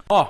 Oh,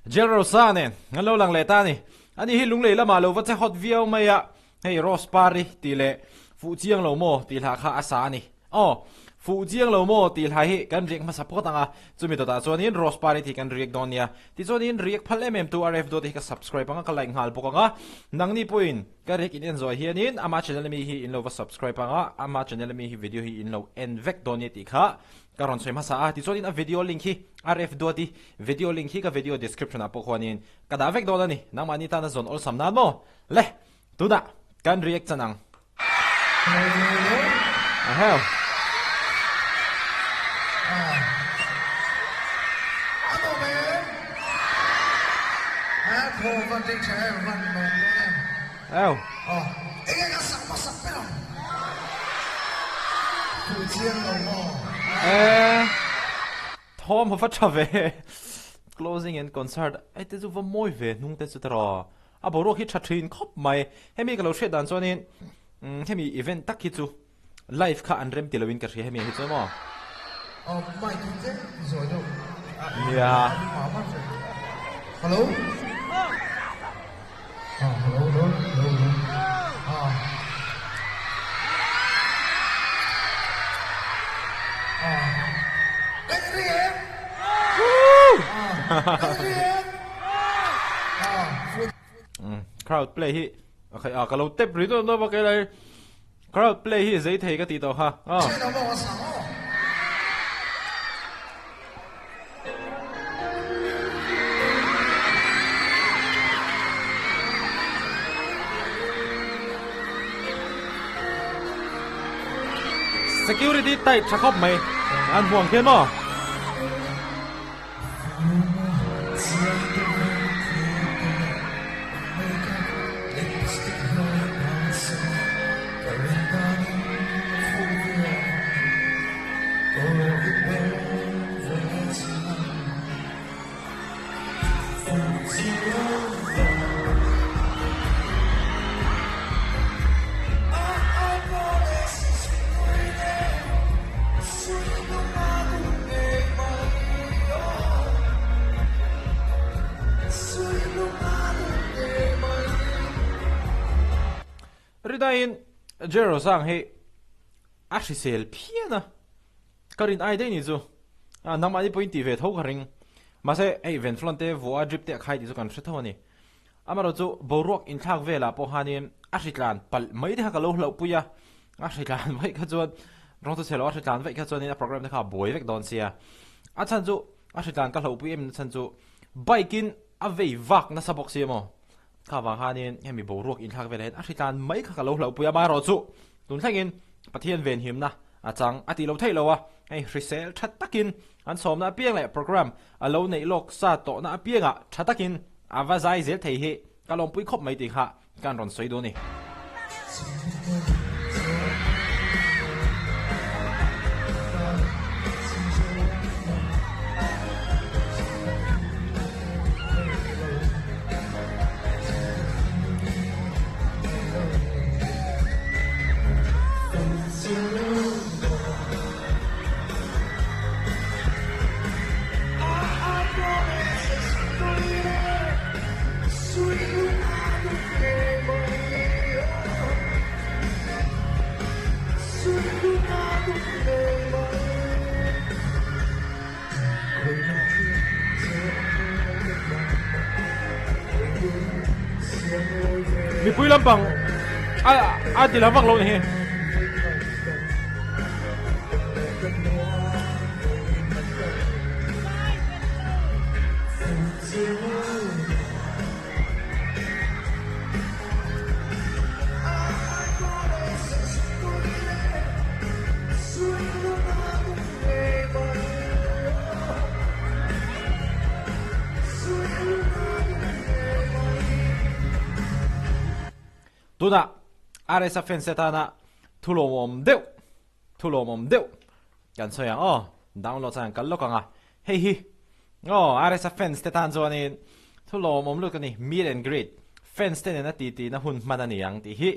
Lalrosanga'n Lunglei ta ni. Ani hi lunglei lama lo wat hot view maya. Hey Ross pari tile fu chiang lo mo til ha kha asa ni. Oh, fu chiang lo mo til ha hi kan riek ma support anga chumi to ta chonin Ross pari thi kan riek donia. Ti chonin riek phal mm to rf dot hi ka subscribe anga ka like hal pokanga. Nang ni point ka riek in enjoy hianin ama channel mi hi in lo subscribe anga ama channel mi hi video hi in lo envek donia ti kha karon soi masa ti chonin a video link hi rf dot hi video link hi ka video description apo khwanin kada vek dona ni nang mani ta na zone all samnan mo le tuda kan riek chanang ahel Ano ba yan? Ako, banding siya, man mo. Ew. Oh, ingay ka sak-masak pa lang. Kuchiyang lang mo. Tom hova chave closing and concert ai te zu va moi ve nung te chu tara a boru hi thathin khop mai hemi ka lo she dan chonin hemi event tak hi chu live kha an rem tilawin ka hemi hi chu mo Oh, mai tu te, rồi đâu. Yeah. Hello? Hello, hello. Cái gì em? Cái gì em? Crowd play hi okay ka lo tep ri do no ba ke lai crowd play hi zai thei ka ti to ha Chuyện nào mà sao? security tight cha khop mai an huang khen mo ridain Lalrosanga'n he ashisel piana karin ai dei ni chu namani point ti ve tho kharing mase ei ven flante voa drip te khai ti chu kan hre thoni amaro chu borok in thak vela po hanin ashitlan pal mai de ka lo hlo puya ashitlan vai ka chuan rong to chelo ashitlan vai ka chuan in a program te kha boy vek don sia a chan chu ashitlan ka hlo pu em chan chu bikin a vei vak na sabok sia mo ka wang hanin hemi borok in thak vela hen ashitlan mai kha ka lo hlo puya ma ro chu tun thangin pathian ven him na achang ati lo thei lo wa ei resell that takin an som na piang le program alo nei lok sa to na pianga thatakin avazai zel thei he kalong pui khop mai ti kha kan ron soi do ni mi pui lampang a ti lavak lo ni he tuna aresa fence tana thulomom deu kan soya download sang kalokanga hey hi aresa fence te tan zonin thulomom lu kani meet and greet fence te na ti na hun manani yang ti hi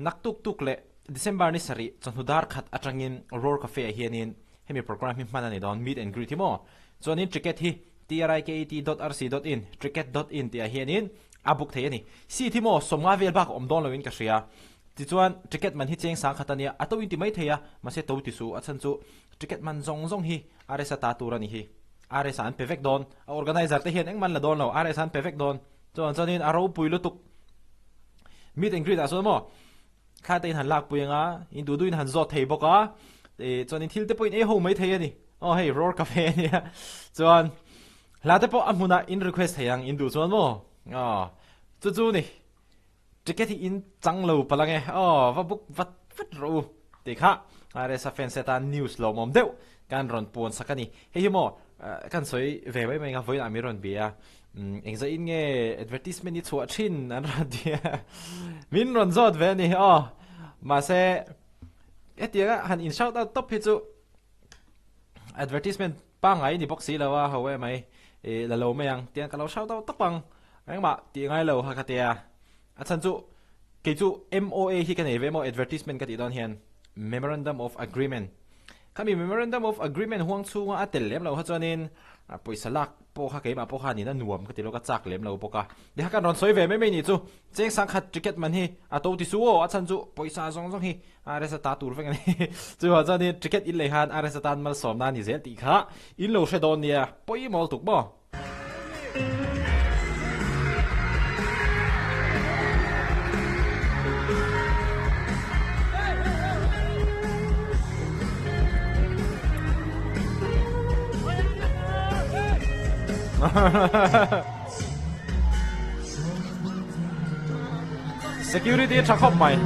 nak tuk le December ni sari chonhudar khat atangin roar cafe hianin hemi program hi manani don meet and greet hi mo chuanin ticket hi triket.rc.in triket.in tia hianin abuk thei ani si thimo somnga vel bak om don loin ka ria ti chuan ticket man hi cheng sang khatania atowin ti mai theya mase to ti su achan chu ticket man zong hi aresa ta turani hi aresa an perfect don organizer te hian engman la don lo aresa an perfect don chuanin aro puilu tuk meet and greet aso mo kha te han lak puinga in du duin han zo thei boka chuanin thil te point e ho mai thei ani hey roar cafe ni chuan late po amuna in request theyang in du chuan mo chu ni ticket in changlo palange va book vat ro te kha are sa fan setan news lo mom deu kan ron pon sakani hei mo kan soi ve mai nga voin amiron bia engza in nge advertisement ni chua thin an ra dia min ron zot ve ni ma se etia han in shout out top hi chu advertisement pa ngai ni boxi lawa hawe mai la lo mayang tiang ka lo shout out tapang ang ma ti ngai lo ha khatia achan chu ke chu MOA hi kan eve mo advertisement ka ti don hian memorandum of agreement kami memorandum of agreement huang chu nga atel lem lo ha chuanin poisa lak po kha ke ma po kha ni na nuam ka ti lo ka chak lem lo poka de ha kan ron soi ve me ni chu cheng sang khat ticket man hi ato ti su o achan chu poisa zong hi are sa ta tur fe ngani chu ha chuanin ticket in le han are sa tan mal som na ni zel ti kha in lo she don nia poi mol tuk bo security chắc không mày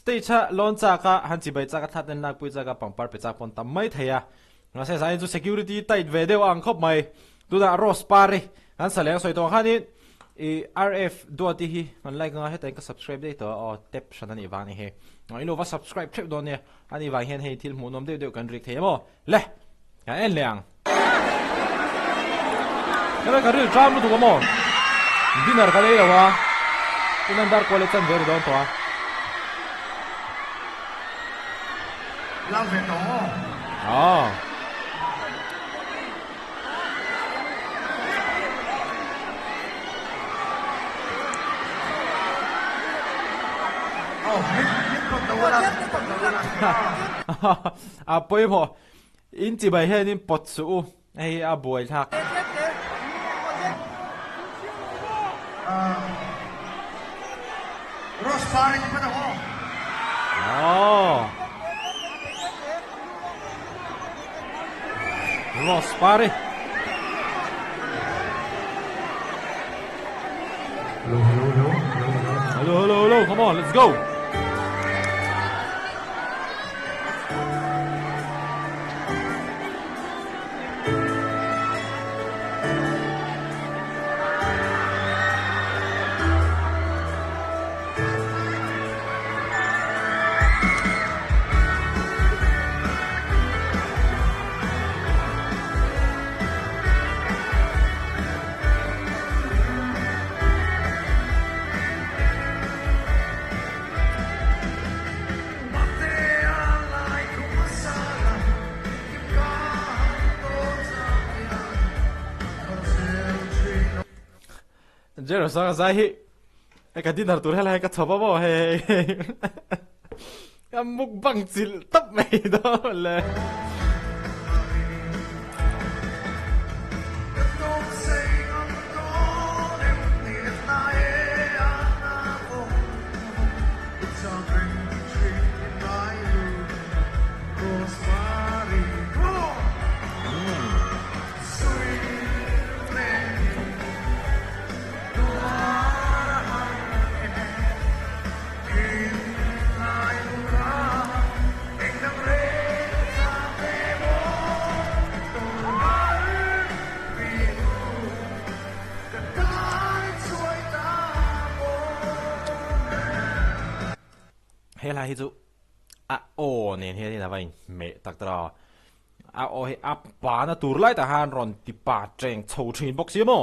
stage launcha ka hanchi bai cha ka thaten lak pui cha ka pangpar pe cha pon tam mai theya nga se sai chu security tight ve deu ang khop mai tu da ros pare han saleng soi to khani rf dot hi man like nga he ta ka subscribe dei to tap shanani wani he nga ilo wa subscribe trip don ne ani wa hen he thil mu nom deu kan rik themo le ya en leang kala ka ri tram lu tu mo dinner ka le wa tunan dar collection ver don to lao về đó poi mo in chi bai he nin pot su ei a boi thak Ross Parry pa na ho Ross Parry hello come on let's go Lalrosanga'n Lunglei ka dinner tur hela ka thoba bo he ka mukbang chil tap mai do le Hela hi chu a o nen he ni na vain me tak tra a o he a pa na tur lai ta han ron ti pa treng chho thin box hi mo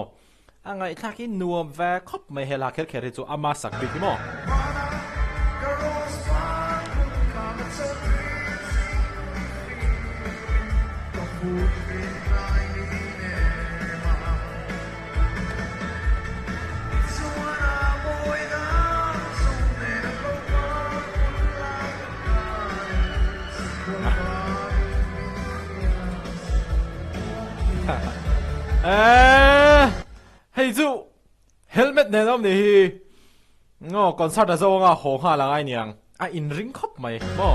a ngai thak hi nuam ve khop me hela kher kher hi chu ama sak bi ki mo hey chu helmet ne nom ni hi ngo concert a zo nga ho nga la ngai niang a in ring khop mai mo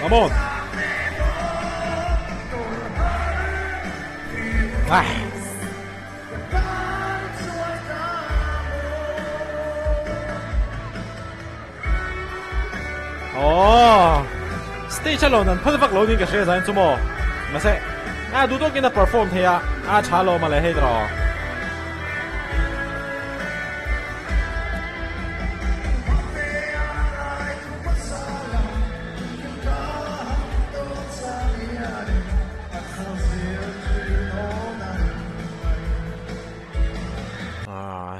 come on stage alone and put the loading cái xe ra mo mà sẽ đủ tốt cái nó perform thế à trả lo mà lại hết rồi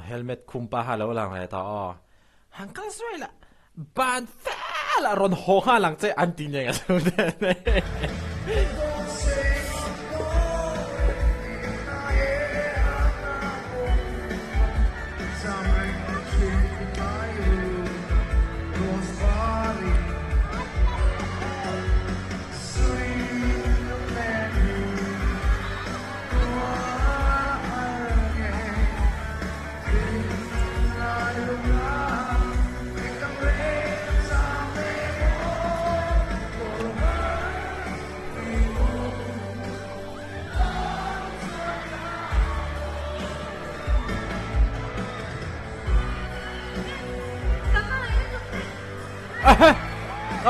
helmet kumpa halo lang này to hàng cái xoay là ban là ron ho ha lang che an tin yang so de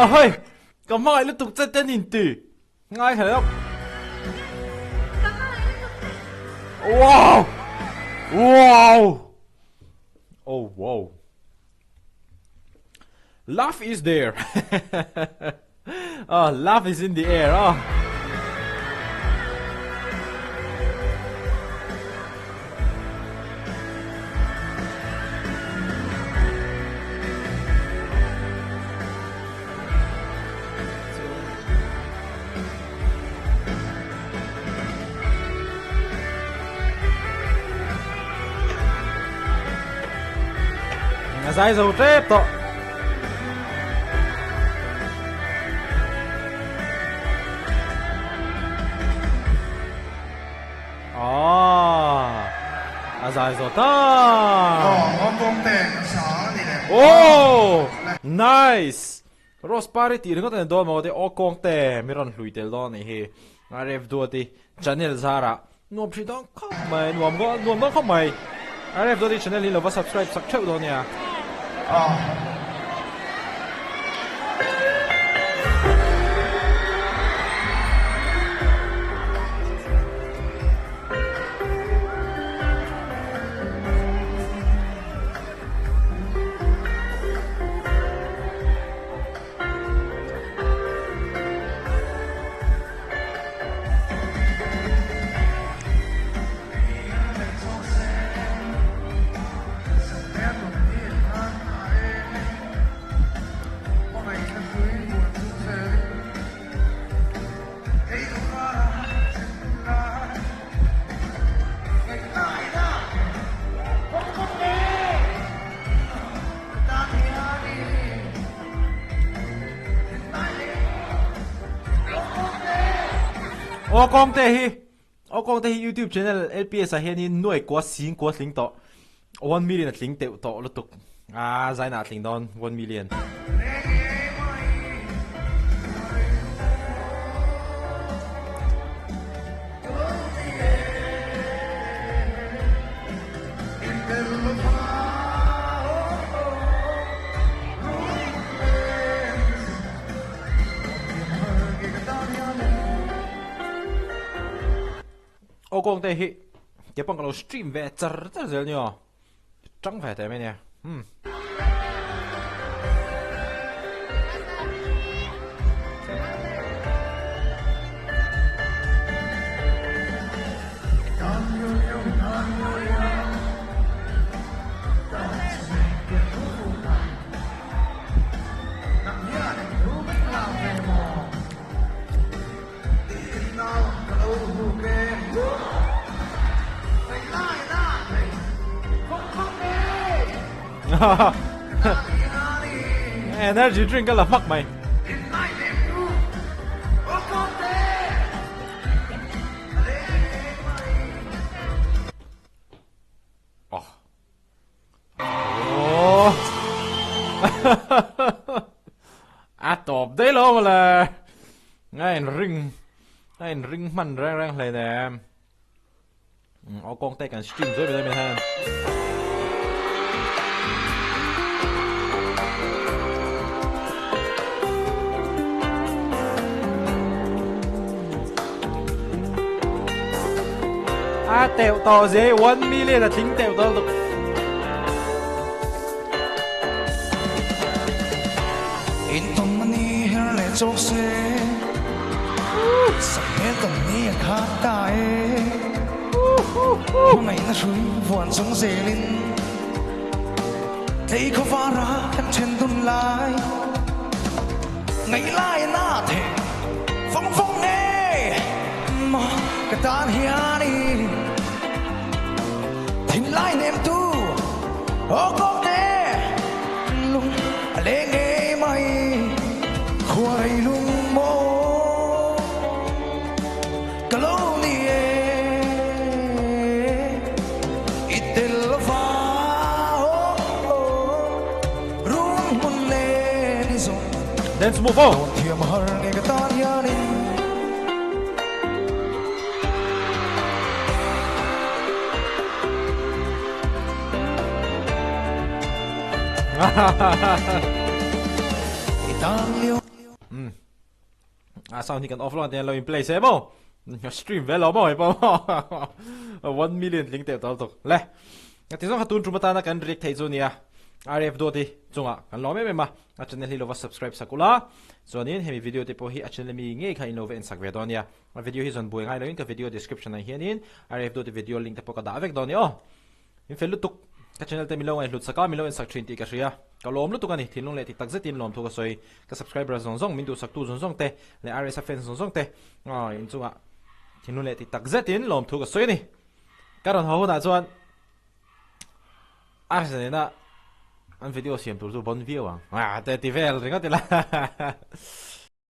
hơi có mọi liên tục chân tên nhìn tỉ ngay thấy không wow wow oh wow love is there love is in the air dài dầu trép to dài dầu ta nice Rose parity ringot en don mo de o kong te miron hlui tel don ni hi arev do ti channel zara nuam pri don khop mai nuam don khop mai arev do ti channel hi lo va subscribe sak cheu don ya ô con tê hi ô con thấy YouTube channel LPS à hiện in nuôi quá xin quá lính to 1 million lính tệ to lúc tục giải nát lính đòn 1 million ô con thấy hi cái bằng cái stream về chở rồi nhở trắng phải thế mấy nè energy drink cái là mắc mày tawp đấy lo mà là ngay ring man rang này nè ô con tay cần stream rồi đây mình ha tèo to dễ 1 million là tính tèo to được in tông mani her le chok se sa he tông ni kha ta e ngày na shui vuan song se lin thấy có va ra kan chen tun lai ngày lai na the phong phong ne ma ka tan hiani thìn lai nem tu ô có te lung le nghe mai khoai lung mô cả lâu ni itel fa rung mun le ni zo dance move on thiam har nghe ka tan hiani sao thì cần offline thìเราplay xem không stream về lo mà hay không 1 million link tệ tao tục lẽ thì xong hatun chúng ta na cần react thấy rồi nè RF đôi thì chúng à cần lo mấy mà channel hi lo subscribe sakula so nên hemi video thì po hi channel mi nghe khai innovate sak về đó nè video hi zon buai ngay lo in cái video description này hiền in RF đôi thì video link thì po ka da vek đó nè in fel lutuk cái channel te mi lo ai lut saka mi lo in sak trin ti ka ria ka lom lutuk ani thin long le ti tak zetin lom thu ka soi ka subscriber zong zong min du sak tu zong zong te le RS fans zong zong te in chunga thin long le ti tak zetin lom thu ka soi ni karon ho na chuan RS na an video siam tur chu bon view te ti vel ringa te la